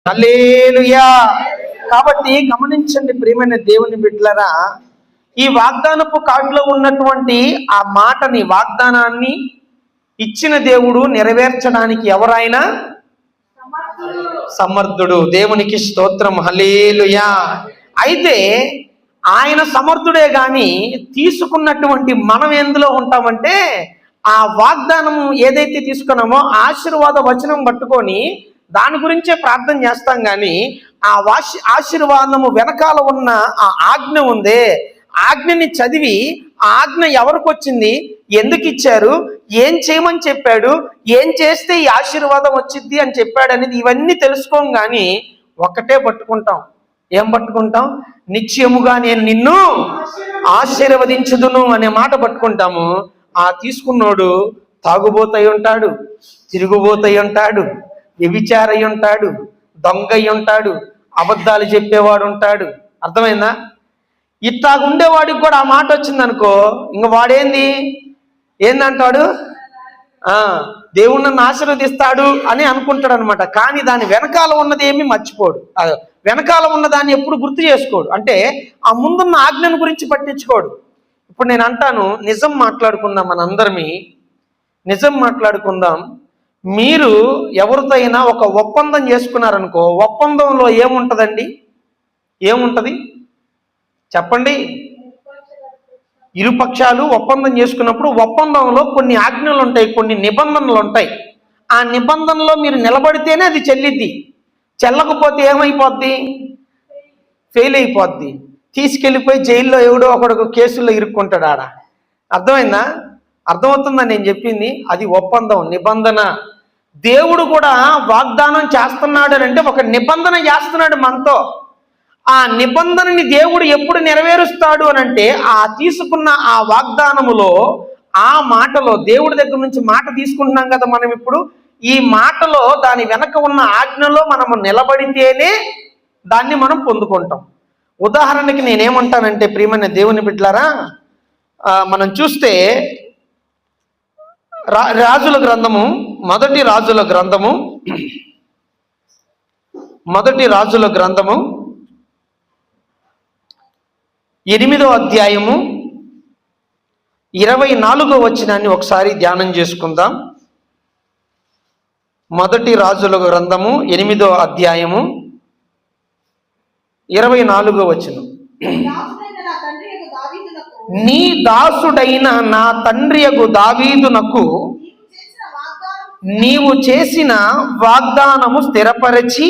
హల్లెలూయా. కాబట్టి గమనించండి ప్రియమైన దేవుని బిడ్డలారా, ఈ వాగ్దానపు కార్డులో ఉన్నటువంటి ఆ మాటని, వాగ్దానాన్ని ఇచ్చిన దేవుడు నెరవేర్చడానికి ఎవరైనా సమర్థుడు. దేవునికి స్తోత్రం, హల్లెలూయా. అయితే ఆయన సమర్థుడే గాని తీసుకున్నటువంటి మనం ఎందులో ఉంటామంటే, ఆ వాగ్దానం ఏదైతే తీసుకున్నామో ఆశీర్వాద వచనం పట్టుకొని దాని గురించే ప్రార్థన చేస్తాం కానీ ఆ ఆశీర్వాదము వెనకాల ఉన్న ఆ ఆజ్ఞ ఉందే, ఆజ్ఞని చదివి ఆ ఆజ్ఞ ఎవరికి వచ్చింది, ఎందుకు ఇచ్చారు, ఏం చేయమని చెప్పాడు, ఏం చేస్తే ఈ ఆశీర్వాదం వచ్చింది అని చెప్పాడు అనేది ఇవన్నీ తెలుసుకోం కానీ ఒక్కటే పట్టుకుంటాం. ఏం పట్టుకుంటాం? నిశ్చయముగా నేను నిన్ను ఆశీర్వదించుదును అనే మాట పట్టుకుంటాము. ఆ తీసుకున్నోడు తాగుబోతై ఉంటాడు, తిరుగుబోతై ఉంటాడు, వ్యభిచారై ఉంటాడు, దొంగై ఉంటాడు, అబద్ధాలు చెప్పేవాడు ఉంటాడు. అర్థమైందా? ఇట్లా ఉండేవాడికి కూడా ఆ మాట వచ్చిందనుకో, ఇంక ఏందంటాడు, దేవుడు నన్ను ఆశీర్వదిస్తాడు అని అనుకుంటాడు అనమాట. కానీ దాని వెనకాల ఉన్నది ఏమీ మర్చిపోడు, వెనకాల ఉన్నదాన్ని ఎప్పుడు గుర్తు చేసుకోడు. అంటే ఆ ముందున్న ఆజ్ఞను గురించి పట్టించుకోడు. ఇప్పుడు నేను అంటాను, నిజం మాట్లాడుకుందాం, మనందరమీ నిజం మాట్లాడుకుందాం. మీరు ఎవరితో అయినా ఒక ఒప్పందం చేసుకున్నారనుకో, ఒప్పందంలో ఏముంటుందండి? ఏముంటుంది చెప్పండి? ఇరుపక్షాలు ఒప్పందం చేసుకున్నప్పుడు ఒప్పందంలో కొన్ని ఆజ్ఞలు ఉంటాయి, కొన్ని నిబంధనలు ఉంటాయి. ఆ నిబంధనలో మీరు నిలబడితేనే అది చెల్లిద్ది. చెల్లకపోతే ఏమైపోద్ది? ఫెయిల్ అయిపోద్ది. తీసుకెళ్ళిపోయి జైల్లో ఎవడో ఒకడు కేసుల్లో ఇరుక్కుంటాడు ఆడ. అర్థమైందా? అర్థమవుతుందా నేను చెప్పింది? అది ఒప్పందం, నిబంధన. దేవుడు కూడా వాగ్దానం చేస్తున్నాడు అని అంటే ఒక నిబంధన చేస్తున్నాడు మనతో. ఆ నిబంధనని దేవుడు ఎప్పుడు నెరవేరుస్తాడు అని అంటే, ఆ తీసుకున్న ఆ వాగ్దానములో, ఆ మాటలో, దేవుడి దగ్గర నుంచి మాట తీసుకుంటున్నాం కదా మనం ఇప్పుడు, ఈ మాటలో దాని వెనక ఉన్న ఆజ్ఞలో మనము నిలబడితేనే దాన్ని మనం పొందుకుంటాం. ఉదాహరణకి నేనేమంటానంటే ప్రియమైన దేవుని బిడ్డలారా, మనం చూస్తే రాజుల గ్రంథము, మొదటి రాజుల గ్రంథము 8వ అధ్యాయము 24వ వచనాన్ని ఒకసారి ధ్యానం చేసుకుందాం. మొదటి రాజుల గ్రంథము 8వ అధ్యాయము 24వ వచనం. నీ దాసుడైన నా తండ్రియగు దావీదునకు నీవు చేసిన వాగ్దానము స్థిరపరచి